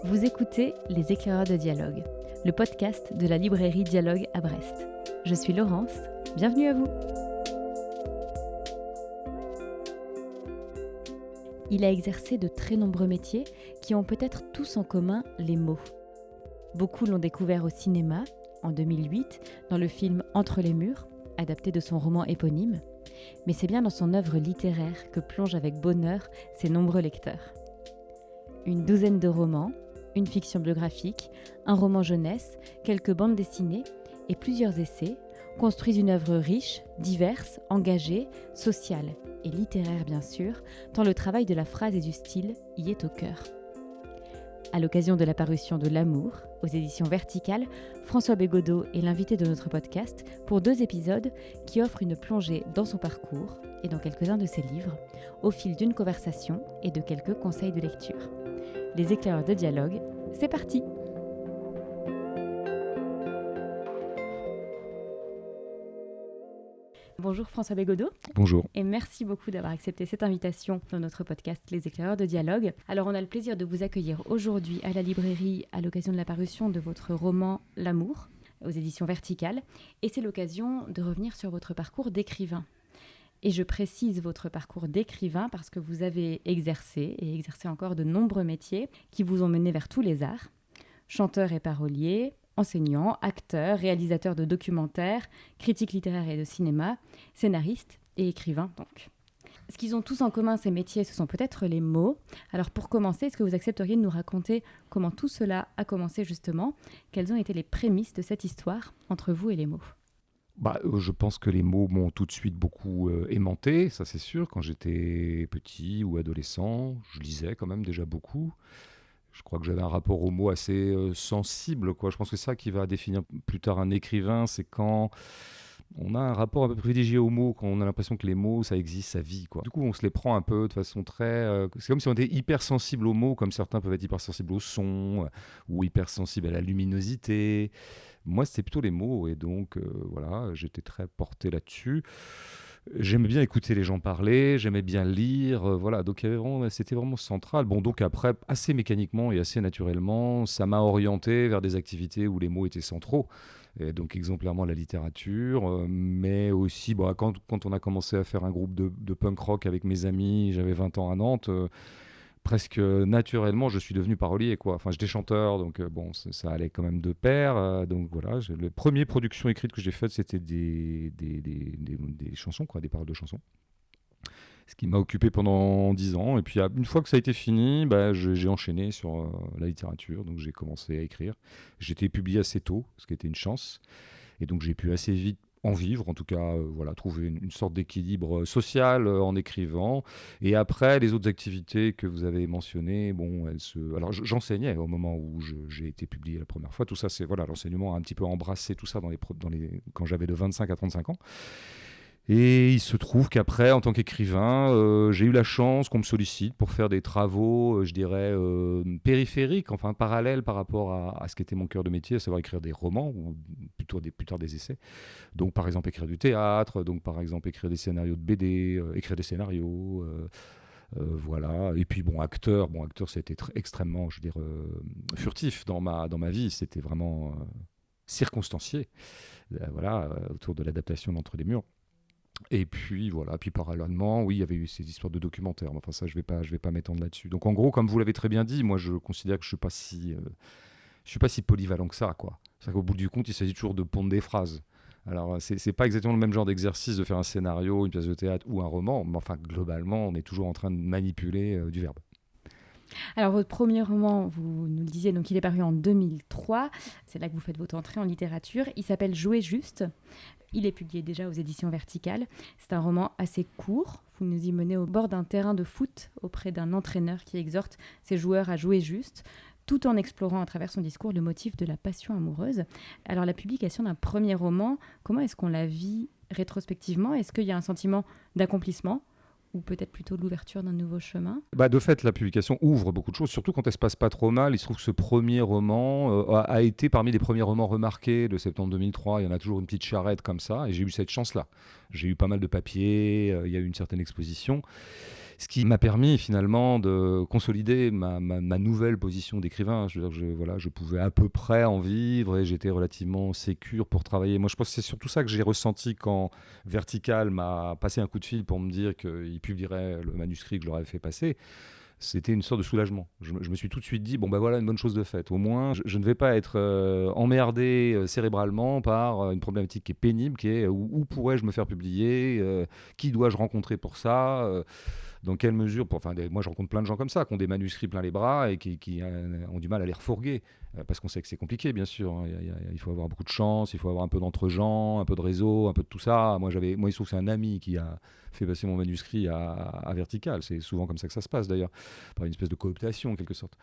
Vous écoutez Les Éclaireurs de Dialogue, le podcast de la librairie Dialogue à Brest. Je suis Laurence, bienvenue à vous. Il a exercé de très nombreux métiers qui ont peut-être tous en commun les mots. Beaucoup l'ont découvert au cinéma, en 2008, dans le film Entre les murs, adapté de son roman éponyme. Mais c'est bien dans son œuvre littéraire que plongent avec bonheur ses nombreux lecteurs. Une douzaine de romans, une fiction biographique, un roman jeunesse, quelques bandes dessinées et plusieurs essais construisent une œuvre riche, diverse, engagée, sociale et littéraire bien sûr, tant le travail de la phrase et du style y est au cœur. À l'occasion de la parution de L'Amour, aux éditions Verticales, François Bégodeau est l'invité de notre podcast pour 2 épisodes qui offrent une plongée dans son parcours et dans quelques-uns de ses livres, au fil d'une conversation et de quelques conseils de lecture. Les Éclaireurs de Dialogue, c'est parti! Bonjour François Bégodeau. Bonjour. Et merci beaucoup d'avoir accepté cette invitation dans notre podcast Les Éclaireurs de Dialogue. Alors on a le plaisir de vous accueillir aujourd'hui à la librairie à l'occasion de la parution de votre roman L'Amour aux éditions Verticales. Et c'est l'occasion de revenir sur votre parcours d'écrivain. Et je précise votre parcours d'écrivain parce que vous avez exercé et exercé encore de nombreux métiers qui vous ont mené vers tous les arts. Chanteur et parolier, enseignant, acteur, réalisateur de documentaires, critique littéraire et de cinéma, scénariste et écrivain donc. Ce qu'ils ont tous en commun, ces métiers, ce sont peut-être les mots. Alors pour commencer, est-ce que vous accepteriez de nous raconter comment tout cela a commencé justement? Quelles ont été les prémices de cette histoire entre vous et les mots? Je pense que les mots m'ont tout de suite beaucoup aimanté, ça c'est sûr. Quand j'étais petit ou adolescent, je lisais quand même déjà beaucoup. Je crois que j'avais un rapport aux mots assez sensible, quoi. Je pense que c'est ça qui va définir plus tard un écrivain, c'est quand on a un rapport un peu privilégié aux mots, quand on a l'impression que les mots, ça existe, ça vit, quoi. Du coup, on se les prend un peu de façon très... c'est comme si on était hypersensible aux mots, comme certains peuvent être hypersensibles au son, ou hypersensibles à la luminosité. Moi, c'était plutôt les mots, et donc, voilà, j'étais très porté là-dessus. J'aimais bien écouter les gens parler, j'aimais bien lire, voilà, donc c'était vraiment central. Bon, donc après, assez mécaniquement et assez naturellement, ça m'a orienté vers des activités où les mots étaient centraux, et donc exemplairement la littérature, mais aussi quand on a commencé à faire un groupe de punk rock avec mes amis, j'avais 20 ans à Nantes, presque naturellement, je suis devenu parolier, quoi. Enfin, j'étais chanteur, donc ça allait quand même de pair. Donc voilà, les premières productions écrites que j'ai faites, c'était des chansons, quoi, des paroles de chansons. Ce qui m'a occupé pendant 10 ans. Et puis, une fois que ça a été fini, j'ai enchaîné sur la littérature. Donc, j'ai commencé à écrire. J'ai été publié assez tôt, ce qui était une chance. Et donc, j'ai pu assez vite en vivre, en tout cas, trouver une sorte d'équilibre social en écrivant. Et après, les autres activités que vous avez mentionnées, alors j'enseignais au moment où j'ai été publié la première fois. Tout ça, c'est l'enseignement a un petit peu embrassé tout ça quand j'avais de 25 à 35 ans. Et il se trouve qu'après, en tant qu'écrivain, j'ai eu la chance qu'on me sollicite pour faire des travaux, je dirais, périphériques, enfin parallèles par rapport à ce qu'était mon cœur de métier, à savoir écrire des romans, ou plutôt plus tard des essais. Donc par exemple écrire du théâtre, donc par exemple écrire des scénarios de BD, écrire des scénarios, voilà. Et puis acteur, ça a été extrêmement, je veux dire, furtif dans ma vie, c'était vraiment circonstancié, autour de l'adaptation d'Entre les murs. Et puis voilà, puis parallèlement, oui, il y avait eu ces histoires de documentaires. Enfin ça, je vais pas m'étendre là-dessus. Donc en gros, comme vous l'avez très bien dit, moi je considère que je suis pas si polyvalent que ça, quoi. C'est-à-dire qu'au bout du compte, il s'agit toujours de pondre des phrases. Alors c'est pas exactement le même genre d'exercice de faire un scénario, une pièce de théâtre ou un roman, mais enfin globalement, on est toujours en train de manipuler du verbe. Alors votre premier roman, vous nous le disiez, donc il est paru en 2003. C'est là que vous faites votre entrée en littérature. Il s'appelle Jouer juste. Il est publié déjà aux éditions Verticales. C'est un roman assez court. Vous nous y menez au bord d'un terrain de foot auprès d'un entraîneur qui exhorte ses joueurs à jouer juste, tout en explorant à travers son discours le motif de la passion amoureuse. Alors la publication d'un premier roman, comment est-ce qu'on la vit rétrospectivement? Est-ce qu'il y a un sentiment d'accomplissement ou peut-être plutôt de l'ouverture d'un nouveau chemin? De fait, la publication ouvre beaucoup de choses, surtout quand elle se passe pas trop mal. Il se trouve que ce premier roman a été parmi les premiers romans remarqués de septembre 2003. Il y en a toujours une petite charrette comme ça, et j'ai eu cette chance-là. J'ai eu pas mal de papiers, il y a eu une certaine exposition. Ce qui m'a permis finalement de consolider ma nouvelle position d'écrivain. Je veux dire que voilà, je pouvais à peu près en vivre et j'étais relativement sécure pour travailler. Moi, je pense que c'est surtout ça que j'ai ressenti quand Vertical m'a passé un coup de fil pour me dire qu'il publierait le manuscrit que je leur avais fait passer. C'était une sorte de soulagement. Je me suis tout de suite dit, bon ben voilà une bonne chose de faite. Au moins, je ne vais pas être emmerdé cérébralement par une problématique qui est pénible, qui est où pourrais-je me faire publier, qui dois-je rencontrer pour ça, dans quelle mesure, moi je rencontre plein de gens comme ça, qui ont des manuscrits plein les bras et qui ont du mal à les refourguer, parce qu'on sait que c'est compliqué bien sûr, hein. Il faut avoir beaucoup de chance, il faut avoir un peu d'entre-gens, un peu de réseau, un peu de tout ça. Moi il se trouve que c'est un ami qui a fait passer mon manuscrit à Vertical, c'est souvent comme ça que ça se passe d'ailleurs, par une espèce de cooptation en quelque sorte.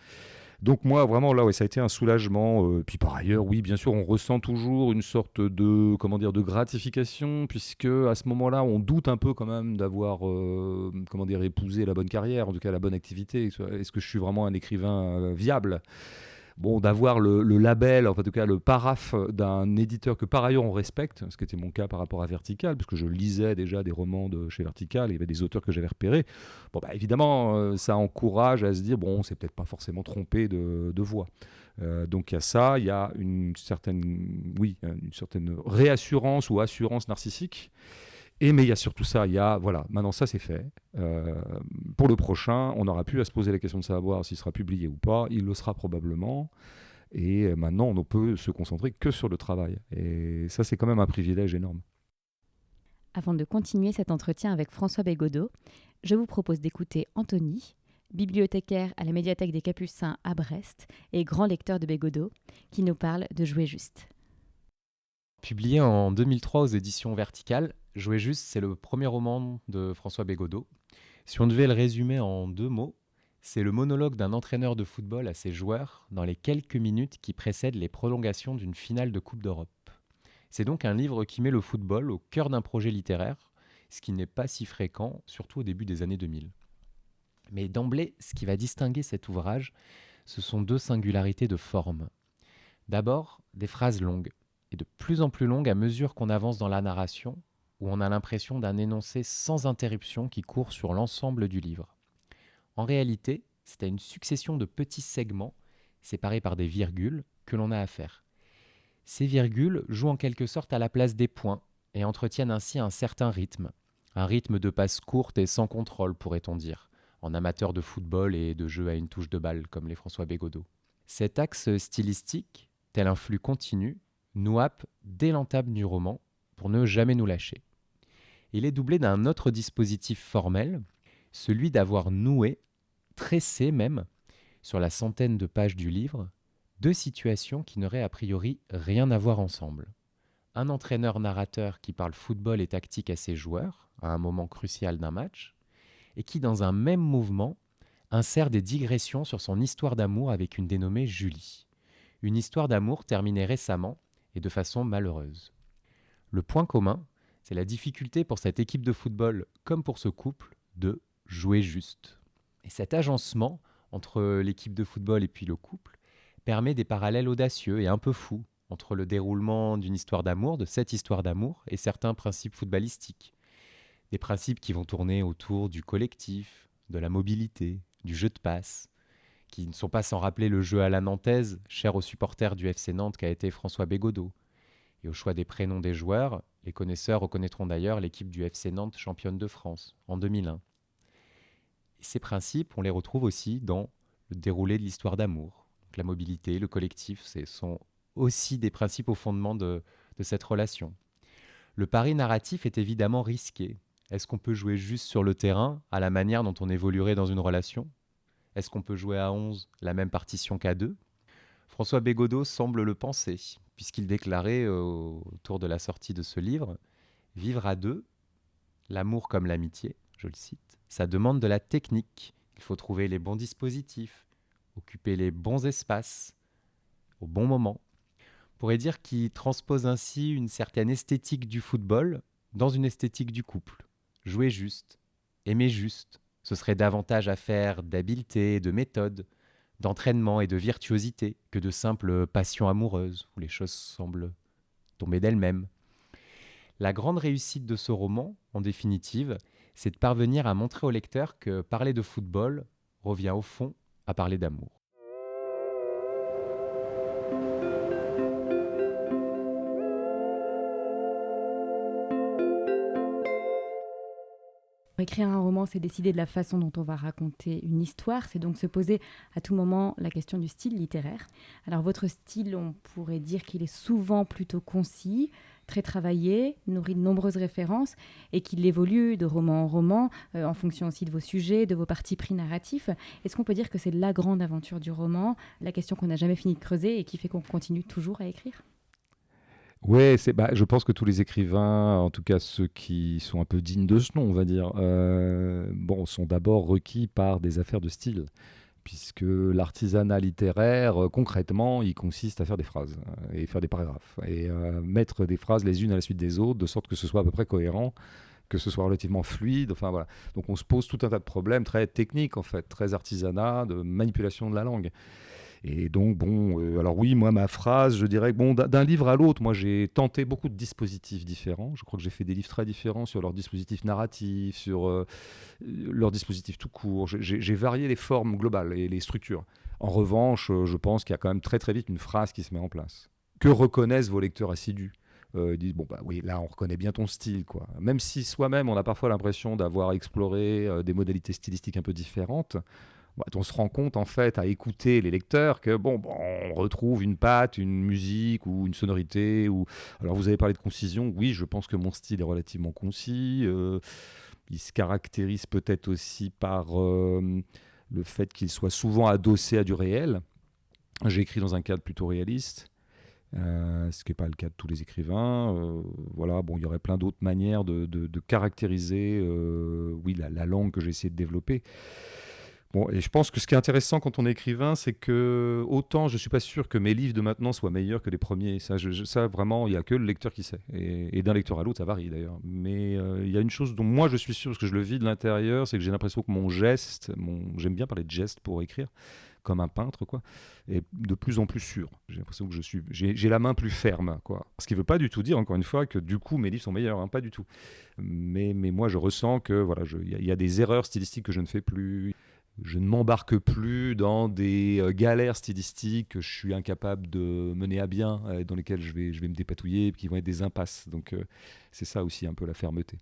Donc moi, vraiment, là, ouais, ça a été un soulagement. Puis par ailleurs, oui, bien sûr, on ressent toujours une sorte de, comment dire, de gratification, puisque à ce moment-là, on doute un peu quand même d'avoir, comment dire, épousé la bonne carrière, en tout cas la bonne activité. Est-ce que je suis vraiment un écrivain viable? Bon, d'avoir le label, enfin, en tout cas le paraphe d'un éditeur que par ailleurs on respecte, ce qui était mon cas par rapport à Vertical, parce que je lisais déjà des romans de chez Vertical, il y avait des auteurs que j'avais repérés. Bon, bah, évidemment, ça encourage à se dire, bon, on s'est peut-être pas forcément trompé de voie. Donc il y a ça, il y a une certaine, oui, une certaine réassurance ou assurance narcissique. Mais il y a surtout ça, voilà, maintenant ça c'est fait. Pour le prochain, on n'aura plus à se poser la question de savoir s'il sera publié ou pas, il le sera probablement. Et maintenant, on ne peut se concentrer que sur le travail. Et ça, c'est quand même un privilège énorme. Avant de continuer cet entretien avec François Bégaudeau, je vous propose d'écouter Anthony, bibliothécaire à la médiathèque des Capucins à Brest et grand lecteur de Bégaudeau, qui nous parle de Jouer juste. Publié en 2003 aux éditions Verticales, Jouer juste, c'est le premier roman de François Bégaudeau. Si on devait le résumer en 2 mots, c'est le monologue d'un entraîneur de football à ses joueurs dans les quelques minutes qui précèdent les prolongations d'une finale de Coupe d'Europe. C'est donc un livre qui met le football au cœur d'un projet littéraire, ce qui n'est pas si fréquent, surtout au début des années 2000. Mais d'emblée, ce qui va distinguer cet ouvrage, ce sont 2 singularités de forme. D'abord, des phrases longues, et de plus en plus longues à mesure qu'on avance dans la narration, où on a l'impression d'un énoncé sans interruption qui court sur l'ensemble du livre. En réalité, c'est à une succession de petits segments, séparés par des virgules, que l'on a affaire. Ces virgules jouent en quelque sorte à la place des points, et entretiennent ainsi un certain rythme. Un rythme de passes courtes et sans contrôle, pourrait-on dire, en amateur de football et de jeu à une touche de balle, comme les François Bégaudeau. Cet axe stylistique, tel un flux continu, nous happe dès l'entame du roman, pour ne jamais nous lâcher. Il est doublé d'un autre dispositif formel, celui d'avoir noué, tressé même, sur la centaine de pages du livre, 2 situations qui n'auraient a priori rien à voir ensemble. Un entraîneur-narrateur qui parle football et tactique à ses joueurs, à un moment crucial d'un match, et qui, dans un même mouvement, insère des digressions sur son histoire d'amour avec une dénommée Julie. Une histoire d'amour terminée récemment et de façon malheureuse. Le point commun, c'est la difficulté pour cette équipe de football, comme pour ce couple, de jouer juste. Et cet agencement entre l'équipe de football et puis le couple permet des parallèles audacieux et un peu fous entre le déroulement d'une histoire d'amour, de cette histoire d'amour, et certains principes footballistiques. Des principes qui vont tourner autour du collectif, de la mobilité, du jeu de passe, qui ne sont pas sans rappeler le jeu à la nantaise, cher aux supporters du FC Nantes qu'a été François Bégaudeau. Et au choix des prénoms des joueurs, les connaisseurs reconnaîtront d'ailleurs l'équipe du FC Nantes championne de France en 2001. Et ces principes, on les retrouve aussi dans le déroulé de l'histoire d'amour. Donc la mobilité, le collectif, ce sont aussi des principes au fondement de cette relation. Le pari narratif est évidemment risqué. Est-ce qu'on peut jouer juste sur le terrain à la manière dont on évoluerait dans une relation ? Est-ce qu'on peut jouer à 11 la même partition qu'à 2 ? François Bégaudeau semble le penser, puisqu'il déclarait autour de la sortie de ce livre « Vivre à 2, l'amour comme l'amitié », je le cite, « ça demande de la technique. Il faut trouver les bons dispositifs, occuper les bons espaces, au bon moment. » On pourrait dire qu'il transpose ainsi une certaine esthétique du football dans une esthétique du couple. Jouer juste, aimer juste, ce serait davantage affaire d'habileté, de méthode, d'entraînement et de virtuosité que de simple passion amoureuse, où les choses semblent tomber d'elles-mêmes. La grande réussite de ce roman, en définitive, c'est de parvenir à montrer au lecteur que parler de football revient au fond à parler d'amour. Écrire un roman, c'est décider de la façon dont on va raconter une histoire, c'est donc se poser à tout moment la question du style littéraire. Alors votre style, on pourrait dire qu'il est souvent plutôt concis, très travaillé, nourri de nombreuses références et qu'il évolue de roman en roman en fonction aussi de vos sujets, de vos partis pris narratifs. Est-ce qu'on peut dire que c'est la grande aventure du roman, la question qu'on n'a jamais fini de creuser et qui fait qu'on continue toujours à écrire ? Ouais, je pense que tous les écrivains, en tout cas ceux qui sont un peu dignes de ce nom, on va dire, sont d'abord requis par des affaires de style, puisque l'artisanat littéraire, concrètement, il consiste à faire des phrases et faire des paragraphes, et mettre des phrases les unes à la suite des autres, de sorte que ce soit à peu près cohérent, que ce soit relativement fluide, enfin voilà. Donc on se pose tout un tas de problèmes très techniques, en fait, très artisanat, de manipulation de la langue. Et donc, alors oui, moi, ma phrase, je dirais que d'un livre à l'autre, moi, j'ai tenté beaucoup de dispositifs différents. Je crois que j'ai fait des livres très différents sur leurs dispositifs narratifs, sur leurs dispositifs tout court. J'ai varié les formes globales et les structures. En revanche, je pense qu'il y a quand même très, très vite une phrase qui se met en place. Que reconnaissent vos lecteurs assidus ? Ils disent, oui, là, on reconnaît bien ton style, quoi. Même si soi-même, on a parfois l'impression d'avoir exploré des modalités stylistiques un peu différentes, on se rend compte en fait à écouter les lecteurs que on retrouve une patte, une musique ou une sonorité. Alors vous avez parlé de concision, oui, je pense que mon style est relativement concis. Il se caractérise peut-être aussi par le fait qu'il soit souvent adossé à du réel. J'ai écrit dans un cadre plutôt réaliste. Ce qui n'est pas le cas de tous les écrivains. Il y aurait plein d'autres manières de caractériser la langue que j'ai essayé de développer. Et je pense que ce qui est intéressant quand on est écrivain, c'est que autant je ne suis pas sûr que mes livres de maintenant soient meilleurs que les premiers. Ça vraiment, il n'y a que le lecteur qui sait. Et d'un lecteur à l'autre, ça varie d'ailleurs. Mais il y a une chose dont moi je suis sûr, parce que je le vis de l'intérieur, c'est que j'ai l'impression que mon geste, j'aime bien parler de geste pour écrire, comme un peintre, quoi, est de plus en plus sûr. J'ai l'impression que j'ai la main plus ferme, quoi. Ce qui ne veut pas du tout dire, encore une fois, que du coup mes livres sont meilleurs, hein, pas du tout. Mais moi je ressens que il y a des erreurs stylistiques que je ne fais plus. Je ne m'embarque plus dans des galères stylistiques que je suis incapable de mener à bien, dans lesquelles je vais me dépatouiller, qui vont être des impasses. Donc c'est ça aussi un peu la fermeté.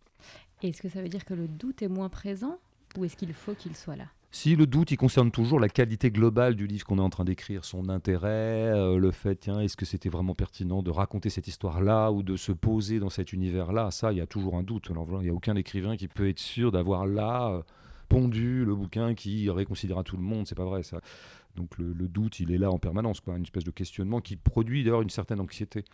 Et est-ce que ça veut dire que le doute est moins présent ou est-ce qu'il faut qu'il soit là ? Si le doute, il concerne toujours la qualité globale du livre qu'on est en train d'écrire, son intérêt, le fait, est-ce que c'était vraiment pertinent de raconter cette histoire-là ou de se poser dans cet univers-là ? Ça, il y a toujours un doute. Alors, il n'y a aucun écrivain qui peut être sûr d'avoir là pondu le bouquin qui réconciliera tout le monde, c'est pas vrai ça. Donc le doute, il est là en permanence, quoi, une espèce de questionnement qui produit d'ailleurs une certaine anxiété.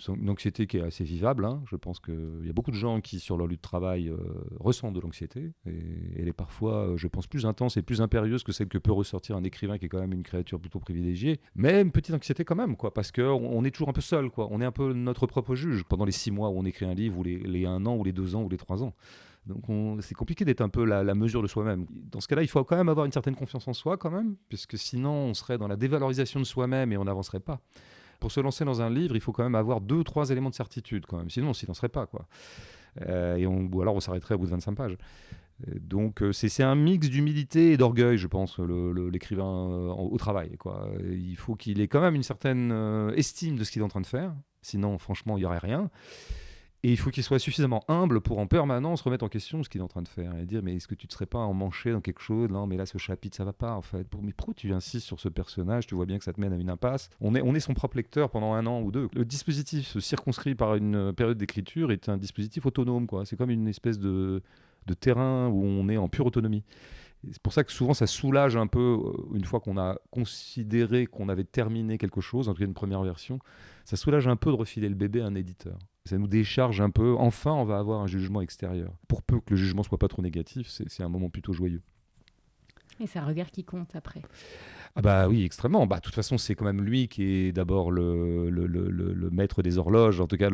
Une anxiété qui est assez vivable, hein. Je pense qu'il y a beaucoup de gens qui, sur leur lieu de travail, ressentent de l'anxiété. Et elle est parfois, je pense, plus intense et plus impérieuse que celle que peut ressortir un écrivain qui est quand même une créature plutôt privilégiée. Mais une petite anxiété quand même, quoi, parce qu'on est toujours un peu seul, quoi. On est un peu notre propre juge pendant les 6 mois où on écrit un livre, ou les 1 an, ou les 2 ans, ou les 3 ans. Donc c'est compliqué d'être un peu la mesure de soi-même. Dans ce cas-là, il faut quand même avoir une certaine confiance en soi, quand même, puisque sinon on serait dans la dévalorisation de soi-même et on n'avancerait pas. Pour se lancer dans un livre, il faut quand même avoir 2-3 éléments de certitude, quand même. Sinon, on s'y lancerait pas, quoi. Ou alors on s'arrêterait au bout de 25 pages. Donc c'est un mix d'humilité et d'orgueil, je pense, l'écrivain au travail, quoi. Il faut qu'il ait quand même une certaine estime de ce qu'il est en train de faire. Sinon, franchement, il n'y aurait rien. Et il faut qu'il soit suffisamment humble pour en permanence remettre en question ce qu'il est en train de faire et dire, mais est-ce que tu ne serais pas emmanché dans quelque chose ? Non, mais là, ce chapitre, ça va pas, en fait. Mais pourquoi tu insistes sur ce personnage ? Tu vois bien que ça te mène à une impasse. On est son propre lecteur pendant 1 an ou 2. Le dispositif circonscrit par une période d'écriture est un dispositif autonome, quoi. C'est comme une espèce de terrain où on est en pure autonomie. Et c'est pour ça que souvent, ça soulage un peu, une fois qu'on a considéré qu'on avait terminé quelque chose, en tout cas une première version, ça soulage un peu de refiler le bébé à un éditeur. Ça nous décharge un peu. Enfin, on va avoir un jugement extérieur. Pour peu que le jugement soit pas trop négatif, c'est un moment plutôt joyeux. Et c'est un regard qui compte après. Ah bah oui, extrêmement. De toute façon, c'est quand même lui qui est d'abord le maître des horloges. En tout cas, à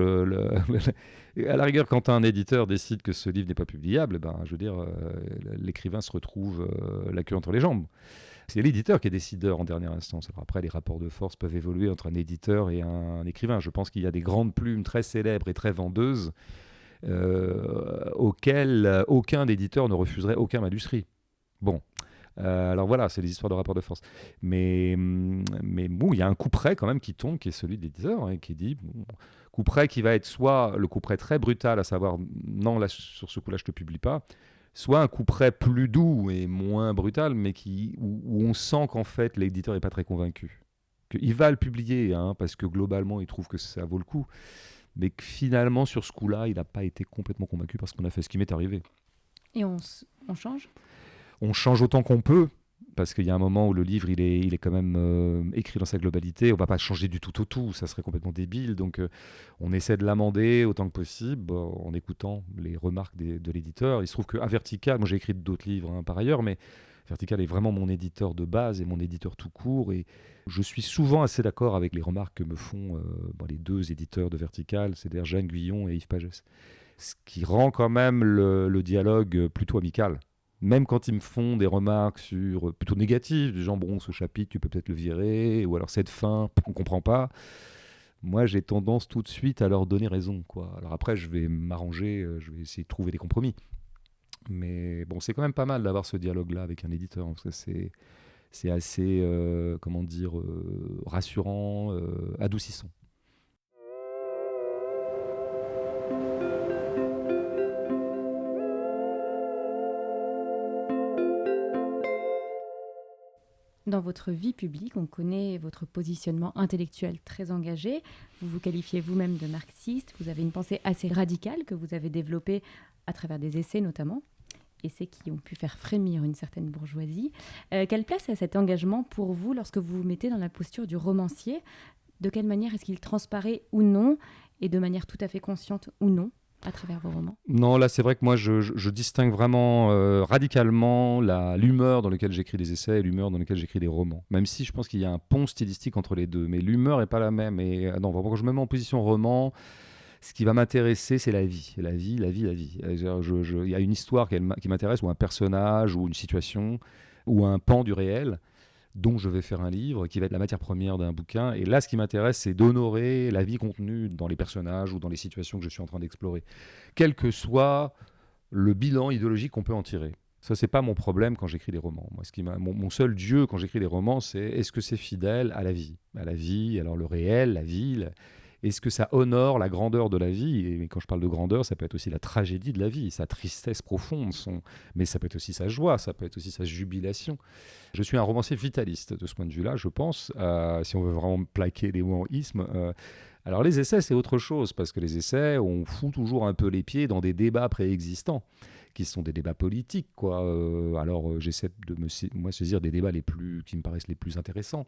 la rigueur, quand un éditeur décide que ce livre n'est pas publiable, je veux dire, l'écrivain se retrouve la queue entre les jambes. C'est l'éditeur qui est décideur en dernière instance. Alors après, les rapports de force peuvent évoluer entre un éditeur et un écrivain. Je pense qu'il y a des grandes plumes très célèbres et très vendeuses auquel aucun éditeur ne refuserait aucun manuscrit. Bon. Alors voilà, c'est des histoires de rapport de force. Mais bon, il y a un couperet quand même qui tombe, qui est celui de l'éditeur, hein, qui dit, bon, couperet qui va être soit le couperet très brutal, à savoir, non, là, sur ce coup-là, je ne te publie pas, soit un couperet plus doux et moins brutal, mais où on sent qu'en fait, l'éditeur n'est pas très convaincu. Qu'il va le publier, hein, parce que globalement, il trouve que ça vaut le coup. Mais que finalement, sur ce coup-là, il n'a pas été complètement convaincu parce qu'on a fait ce qui m'est arrivé. Et on change? On change autant qu'on peut, parce qu'il y a un moment où le livre, il est quand même écrit dans sa globalité. On ne va pas changer du tout au tout, ça serait complètement débile. Donc, on essaie de l'amender autant que possible en écoutant les remarques de l'éditeur. Il se trouve qu'à Vertical, moi j'ai écrit d'autres livres hein, par ailleurs, mais Vertical est vraiment mon éditeur de base et mon éditeur tout court. Et je suis souvent assez d'accord avec les remarques que me font les deux éditeurs de Vertical, c'est-à-dire Jeanne Guyon et Yves Pagès. Ce qui rend quand même le dialogue plutôt amical. Même quand ils me font des remarques plutôt négatives, du genre, bon, ce chapitre, tu peux peut-être le virer, ou alors cette fin, on ne comprend pas. Moi, j'ai tendance tout de suite à leur donner raison, quoi. Alors après, je vais m'arranger, je vais essayer de trouver des compromis. Mais bon, c'est quand même pas mal d'avoir ce dialogue-là avec un éditeur, parce que c'est assez, rassurant, adoucissant. Dans votre vie publique, on connaît votre positionnement intellectuel très engagé. Vous vous qualifiez vous-même de marxiste. Vous avez une pensée assez radicale que vous avez développée à travers des essais notamment. Essais qui ont pu faire frémir une certaine bourgeoisie. Quelle place a cet engagement pour vous lorsque vous vous mettez dans la posture du romancier? De quelle manière est-ce qu'il transparaît ou non, et de manière tout à fait consciente ou non, à travers vos romans? Non, là, c'est vrai que moi, je distingue vraiment radicalement l'humeur dans laquelle j'écris des essais et l'humeur dans laquelle j'écris des romans. Même si je pense qu'il y a un pont stylistique entre les deux. Mais l'humeur n'est pas la même. Et non, vraiment, quand je me mets en position roman, ce qui va m'intéresser, c'est la vie. La vie, la vie, la vie. Il y a une histoire qui m'intéresse, ou un personnage, ou une situation, ou un pan du réel, dont je vais faire un livre, qui va être la matière première d'un bouquin. Et là, ce qui m'intéresse, c'est d'honorer la vie contenue dans les personnages ou dans les situations que je suis en train d'explorer, quel que soit le bilan idéologique qu'on peut en tirer. Ça, c'est pas mon problème quand j'écris des romans. Moi, mon seul dieu quand j'écris des romans, c'est est-ce que c'est fidèle à la vie? À la vie, alors le réel, la vie, est-ce que ça honore la grandeur de la vie? Et quand je parle de grandeur, ça peut être aussi la tragédie de la vie, sa tristesse profonde, mais ça peut être aussi sa joie, ça peut être aussi sa jubilation. Je suis un romancier vitaliste de ce point de vue-là, je pense, si on veut vraiment plaquer les mots en isme. Alors les essais, c'est autre chose, parce que les essais, on fout toujours un peu les pieds dans des débats préexistants, qui sont des débats politiques, quoi. Alors j'essaie de me saisir des débats qui me paraissent les plus intéressants,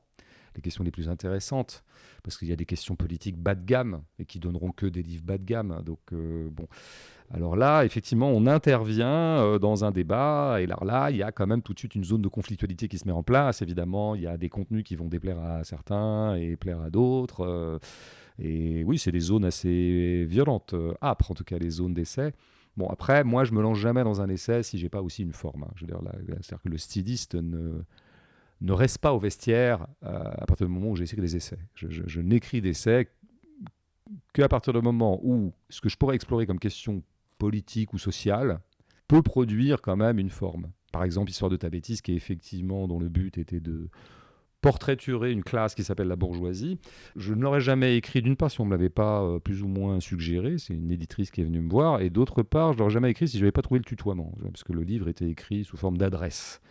les questions les plus intéressantes, parce qu'il y a des questions politiques bas de gamme et qui donneront que des livres bas de gamme. Donc bon, alors là, effectivement, on intervient dans un débat, et alors là, il y a quand même tout de suite une zone de conflictualité qui se met en place. Évidemment, il y a des contenus qui vont déplaire à certains et plaire à d'autres. Et oui, c'est des zones assez violentes, âpres en tout cas, les zones d'essai. Bon, après, moi, je me lance jamais dans un essai si j'ai pas aussi une forme, hein. Je veux dire, c'est-à-dire que le styliste ne reste pas au vestiaire à partir du moment où j'écris des essais. Je n'écris d'essais qu'à partir du moment où ce que je pourrais explorer comme question politique ou sociale peut produire quand même une forme. Par exemple, Histoire de ta bêtise, qui est effectivement dont le but était de portraiturer une classe qui s'appelle la bourgeoisie. Je ne l'aurais jamais écrit, d'une part, si on ne me l'avait pas plus ou moins suggéré, c'est une éditrice qui est venue me voir, et d'autre part, je ne l'aurais jamais écrit si je n'avais pas trouvé le tutoiement, parce que le livre était écrit sous forme d'adresse.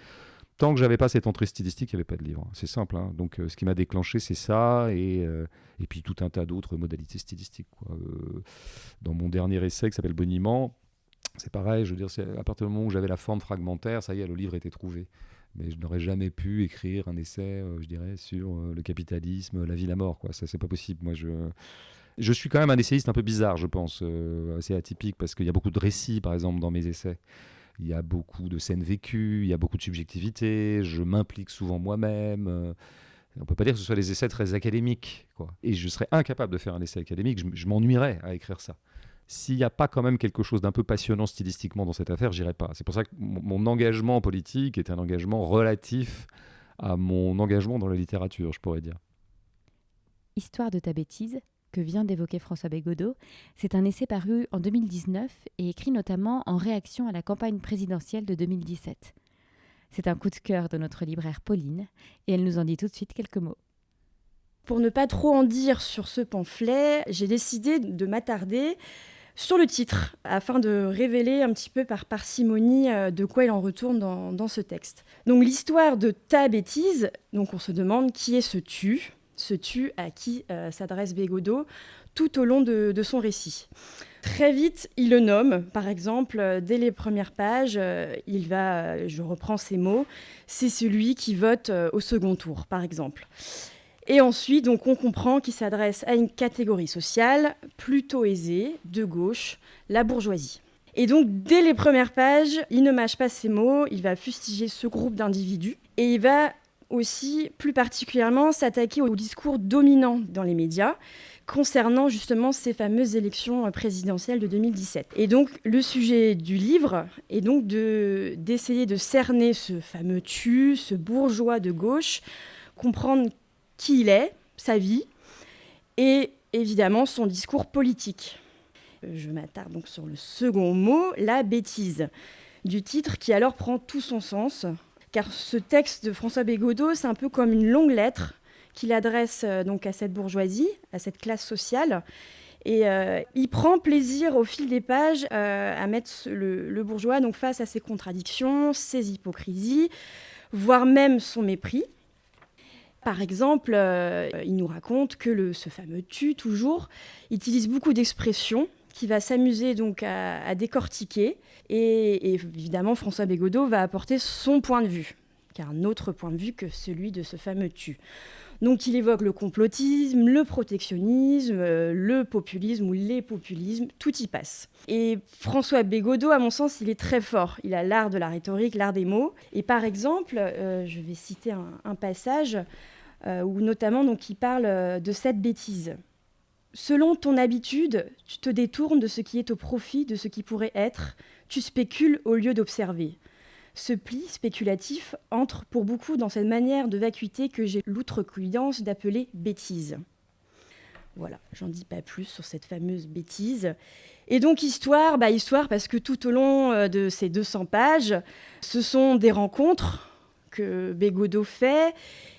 Tant que je n'avais pas cette entrée stylistique, il n'y avait pas de livre. C'est simple, hein. Donc ce qui m'a déclenché, c'est ça, et puis tout un tas d'autres modalités stylistiques, quoi. Dans mon dernier essai qui s'appelle Boniment, c'est pareil, je veux dire, c'est à partir du moment où j'avais la forme fragmentaire, ça y est, le livre était trouvé. Mais je n'aurais jamais pu écrire un essai, je dirais, sur le capitalisme, la vie, la mort, quoi. Ça, c'est pas possible. Moi, je suis quand même un essayiste un peu bizarre, je pense, assez atypique, parce qu'il y a beaucoup de récits, par exemple, dans mes essais. Il y a beaucoup de scènes vécues, il y a beaucoup de subjectivité, je m'implique souvent moi-même. On ne peut pas dire que ce soit des essais très académiques, quoi. Et je serais incapable de faire un essai académique, je m'ennuierais à écrire ça. S'il n'y a pas quand même quelque chose d'un peu passionnant stylistiquement dans cette affaire, j'irai pas. C'est pour ça que mon engagement politique est un engagement relatif à mon engagement dans la littérature, je pourrais dire. Histoire de ta bêtise, que vient d'évoquer François Bégaudeau, c'est un essai paru en 2019 et écrit notamment en réaction à la campagne présidentielle de 2017. C'est un coup de cœur de notre libraire Pauline et elle nous en dit tout de suite quelques mots. Pour ne pas trop en dire sur ce pamphlet, j'ai décidé de m'attarder sur le titre, afin de révéler un petit peu par parcimonie de quoi il en retourne dans ce texte. Donc l'histoire de Ta bêtise, donc on se demande qui est ce tu à qui s'adresse Bégaudeau tout au long de son récit. Très vite, il le nomme, par exemple, dès les premières pages, il va, je reprends ces mots, c'est celui qui vote au second tour, par exemple. Et ensuite, donc, on comprend qu'il s'adresse à une catégorie sociale plutôt aisée, de gauche, la bourgeoisie. Et donc, dès les premières pages, il ne mâche pas ses mots, il va fustiger ce groupe d'individus et il va aussi, plus particulièrement, s'attaquer au discours dominant dans les médias concernant justement ces fameuses élections présidentielles de 2017. Et donc, le sujet du livre est donc d'essayer de cerner ce fameux tu, ce bourgeois de gauche, comprendre qui il est, sa vie, et évidemment son discours politique. Je m'attarde donc sur le second mot, la bêtise, du titre qui alors prend tout son sens, car ce texte de François Bégaudeau, c'est un peu comme une longue lettre qu'il adresse donc à cette bourgeoisie, à cette classe sociale, et il prend plaisir au fil des pages à mettre le bourgeois donc face à ses contradictions, ses hypocrisies, voire même son mépris. Par exemple, il nous raconte que ce fameux « tu », toujours, utilise beaucoup d'expressions qu'il va s'amuser donc à décortiquer. Et évidemment, François Bégaudeau va apporter son point de vue, car un autre point de vue que celui de ce fameux « tu ». Donc il évoque le complotisme, le protectionnisme, le populisme ou les populismes, tout y passe. Et François Bégaudeau, à mon sens, il est très fort. Il a l'art de la rhétorique, l'art des mots. Et par exemple, je vais citer un passage où notamment donc, il parle de cette bêtise. Selon ton habitude, tu te détournes de ce qui est au profit de ce qui pourrait être, tu spécules au lieu d'observer. Ce pli spéculatif entre pour beaucoup dans cette manière de vacuité que j'ai l'outrecuidance d'appeler bêtise. Voilà, j'en dis pas plus sur cette fameuse bêtise. Et donc histoire parce que tout au long de ces 200 pages, ce sont des rencontres que Bégaudeau fait,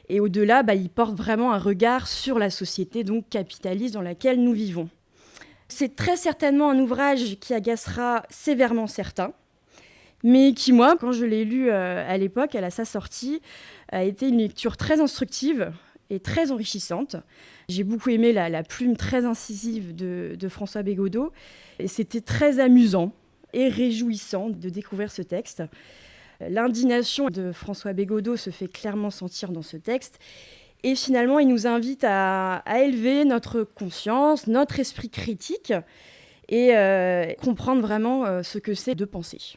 et au-delà, il porte vraiment un regard sur la société donc capitaliste dans laquelle nous vivons. C'est très certainement un ouvrage qui agacera sévèrement certains, mais qui, moi, quand je l'ai lu à l'époque, à sa sortie, a été une lecture très instructive et très enrichissante. J'ai beaucoup aimé la plume très incisive de François Bégaudeau, et c'était très amusant et réjouissant de découvrir ce texte. L'indignation de François Bégaudeau se fait clairement sentir dans ce texte. Et finalement, il nous invite à élever notre conscience, notre esprit critique et comprendre vraiment ce que c'est de penser.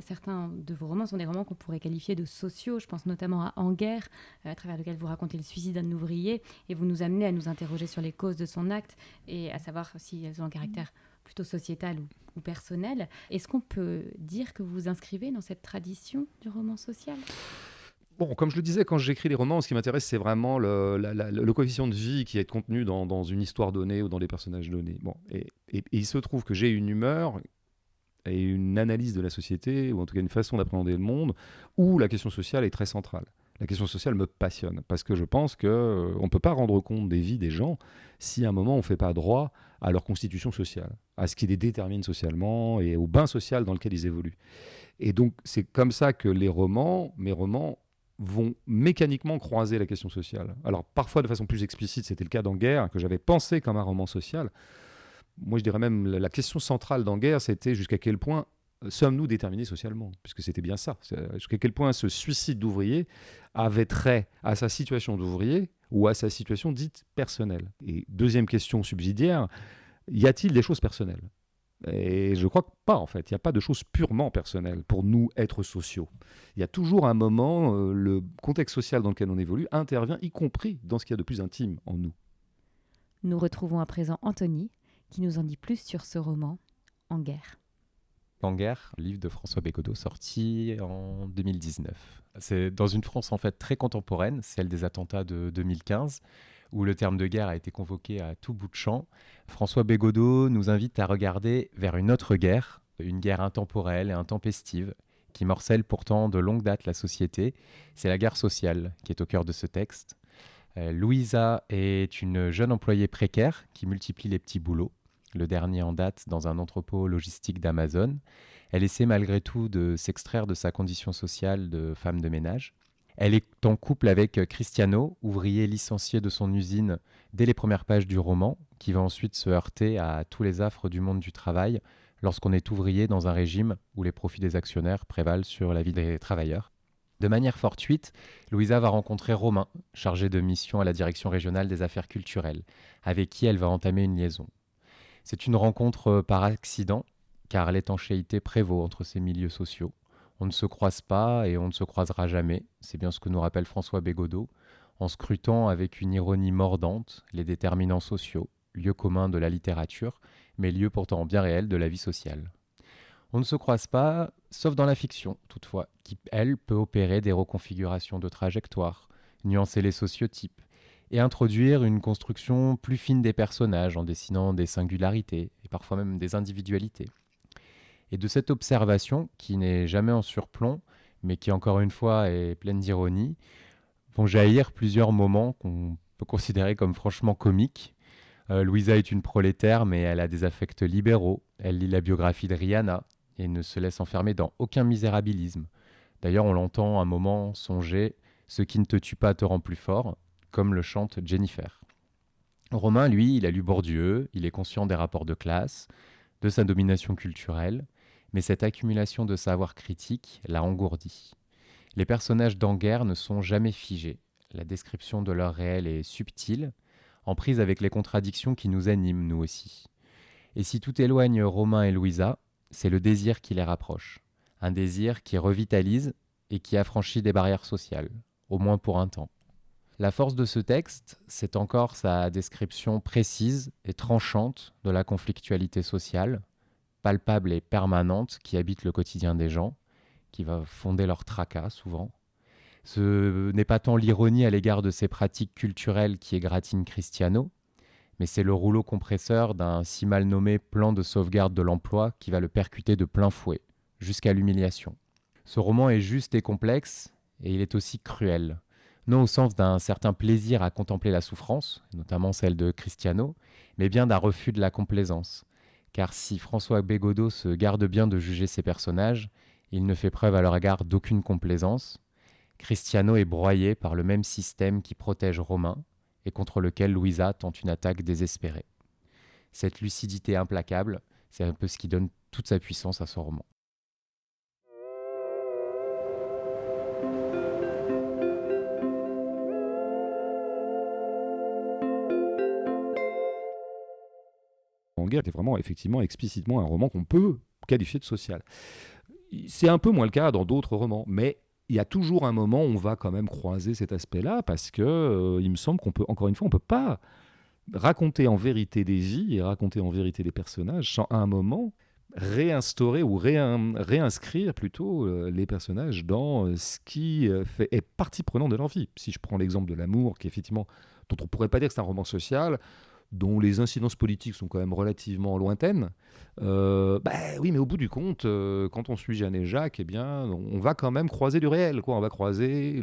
Certains de vos romans sont des romans qu'on pourrait qualifier de sociaux. Je pense notamment à En guerre, à travers lequel vous racontez le suicide d'un ouvrier et vous nous amenez à nous interroger sur les causes de son acte et à savoir si elles ont un caractère plutôt sociétal ou personnel. Est-ce qu'on peut dire que vous vous inscrivez dans cette tradition du roman social ? Bon, comme je le disais, quand j'écris les romans, ce qui m'intéresse, c'est vraiment le coefficient de vie qui est contenu dans une histoire donnée ou dans des personnages donnés. Bon, et il se trouve que j'ai une humeur et une analyse de la société, ou en tout cas une façon d'appréhender le monde, où la question sociale est très centrale. La question sociale me passionne, parce que je pense qu'on ne peut pas rendre compte des vies des gens si à un moment on ne fait pas droit à leur constitution sociale, à ce qui les détermine socialement et au bain social dans lequel ils évoluent. Et donc c'est comme ça que mes romans vont mécaniquement croiser la question sociale. Alors parfois de façon plus explicite, c'était le cas d'En guerre, que j'avais pensé comme un roman social. Moi, je dirais même la question centrale d'En guerre, c'était jusqu'à quel point sommes-nous déterminés socialement ? Puisque c'était bien ça. Jusqu'à quel point ce suicide d'ouvrier avait trait à sa situation d'ouvrier ou à sa situation dite personnelle. Et deuxième question subsidiaire, y a-t-il des choses personnelles ? Et je crois que pas, en fait. Il n'y a pas de choses purement personnelles pour nous, êtres sociaux. Il y a toujours un moment, le contexte social dans lequel on évolue intervient, y compris dans ce qu'il y a de plus intime en nous. Nous retrouvons à présent Anthony, qui nous en dit plus sur ce roman, En guerre. en guerre, livre de François Bégodeau, sorti en 2019. C'est dans une France en fait très contemporaine, celle des attentats de 2015, où le terme de guerre a été convoqué à tout bout de champ. François Bégodeau nous invite à regarder vers une autre guerre, une guerre intemporelle et intempestive, qui morcelle pourtant de longue date la société. C'est la guerre sociale qui est au cœur de ce texte. Louisa est une jeune employée précaire qui multiplie les petits boulots, le dernier en date dans un entrepôt logistique d'Amazon. Elle essaie malgré tout de s'extraire de sa condition sociale de femme de ménage. Elle est en couple avec Cristiano, ouvrier licencié de son usine dès les premières pages du roman, qui va ensuite se heurter à tous les affres du monde du travail lorsqu'on est ouvrier dans un régime où les profits des actionnaires prévalent sur la vie des travailleurs. De manière fortuite, Louisa va rencontrer Romain, chargé de mission à la direction régionale des affaires culturelles, avec qui elle va entamer une liaison. C'est une rencontre par accident, car l'étanchéité prévaut entre ces milieux sociaux. On ne se croise pas et on ne se croisera jamais, c'est bien ce que nous rappelle François Bégodeau, en scrutant avec une ironie mordante les déterminants sociaux, lieux communs de la littérature, mais lieux pourtant bien réels de la vie sociale. On ne se croise pas, sauf dans la fiction, toutefois, qui, elle, peut opérer des reconfigurations de trajectoires, nuancer les sociotypes, et introduire une construction plus fine des personnages en dessinant des singularités, et parfois même des individualités. Et de cette observation, qui n'est jamais en surplomb, mais qui encore une fois est pleine d'ironie, vont jaillir plusieurs moments qu'on peut considérer comme franchement comiques. Louisa est une prolétaire, mais elle a des affects libéraux. Elle lit la biographie de Rihanna et ne se laisse enfermer dans aucun misérabilisme. D'ailleurs, on l'entend un moment songer « Ce qui ne te tue pas te rend plus fort », comme le chante Jennifer. Romain, lui, il a lu Bourdieu, il est conscient des rapports de classe, de sa domination culturelle, mais cette accumulation de savoir critique l'a engourdi. Les personnages d'Anguerre ne sont jamais figés. La description de leur réel est subtile, en prise avec les contradictions qui nous animent, nous aussi. Et si tout éloigne Romain et Louisa, c'est le désir qui les rapproche. Un désir qui revitalise et qui affranchit des barrières sociales, au moins pour un temps. La force de ce texte, c'est encore sa description précise et tranchante de la conflictualité sociale, palpable et permanente qui habite le quotidien des gens, qui va fonder leur tracas souvent. Ce n'est pas tant l'ironie à l'égard de ces pratiques culturelles qui égratignent Cristiano, mais c'est le rouleau compresseur d'un si mal nommé plan de sauvegarde de l'emploi qui va le percuter de plein fouet, jusqu'à l'humiliation. Ce roman est juste et complexe, et il est aussi cruel. Non au sens d'un certain plaisir à contempler la souffrance, notamment celle de Cristiano, mais bien d'un refus de la complaisance. Car si François Bégodeau se garde bien de juger ses personnages, il ne fait preuve à leur égard d'aucune complaisance. Cristiano est broyé par le même système qui protège Romain et contre lequel Louisa tente une attaque désespérée. Cette lucidité implacable, c'est un peu ce qui donne toute sa puissance à son roman. Anguerre était vraiment, effectivement, explicitement un roman qu'on peut qualifier de social. C'est un peu moins le cas dans d'autres romans, mais il y a toujours un moment où on va quand même croiser cet aspect-là, parce que il me semble qu'on peut, encore une fois, on ne peut pas raconter en vérité des vies et raconter en vérité des personnages sans à un moment réinstaurer ou réinscrire plutôt les personnages dans ce qui est partie prenante de leur vie. Si je prends l'exemple de l'amour, qui effectivement, dont on ne pourrait pas dire que c'est un roman social, dont les incidences politiques sont quand même relativement lointaines, oui, mais au bout du compte, quand on suit Jeanne et Jacques, eh bien, on va quand même croiser du réel, quoi. On va croiser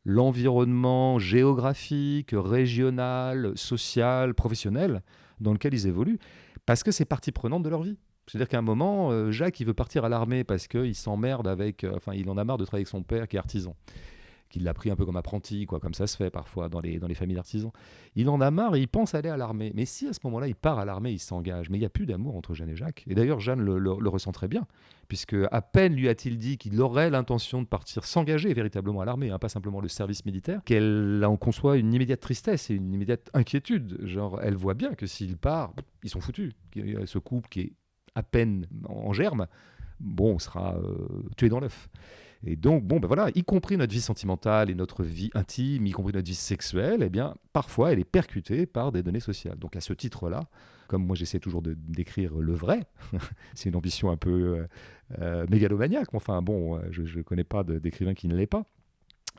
l'environnement géographique, régional, social, professionnel dans lequel ils évoluent, parce que c'est partie prenante de leur vie. C'est-à-dire qu'à un moment, Jacques, il veut partir à l'armée parce qu'il s'emmerde avec... il en a marre de travailler avec son père qui est artisan, qu'il l'a pris un peu comme apprenti, quoi, comme ça se fait parfois dans les familles d'artisans. Il en a marre et il pense aller à l'armée. Mais si à ce moment-là, il part à l'armée, il s'engage. Mais il n'y a plus d'amour entre Jeanne et Jacques. Et d'ailleurs, Jeanne le ressent très bien, puisque à peine lui a-t-il dit qu'il aurait l'intention de partir s'engager véritablement à l'armée, pas simplement le service militaire, qu'elle en conçoit une immédiate tristesse et une immédiate inquiétude. Genre, elle voit bien que s'il part, ils sont foutus. Ce couple qui est à peine en germe, sera tué dans l'œuf. Et donc, bon, ben voilà, y compris notre vie sentimentale et notre vie intime, y compris notre vie sexuelle, eh bien, parfois, elle est percutée par des données sociales. Donc, à ce titre-là, comme moi, j'essaie toujours de décrire le vrai, c'est une ambition un peu mégalomaniaque, mais enfin, bon, je ne connais pas d'écrivain qui ne l'est pas.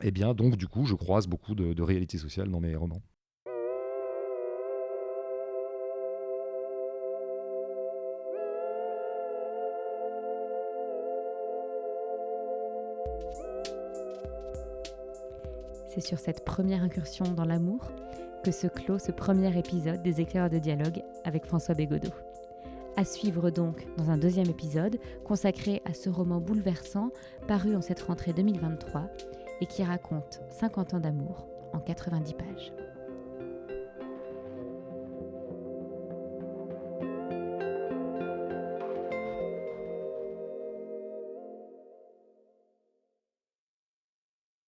Eh bien, donc, du coup, je croise beaucoup de réalités sociales dans mes romans. C'est sur cette première incursion dans l'amour que se clôt ce premier épisode des Éclaireurs de dialogue avec François Bégodeau. À suivre donc dans un deuxième épisode consacré à ce roman bouleversant paru en cette rentrée 2023 et qui raconte 50 ans d'amour en 90 pages.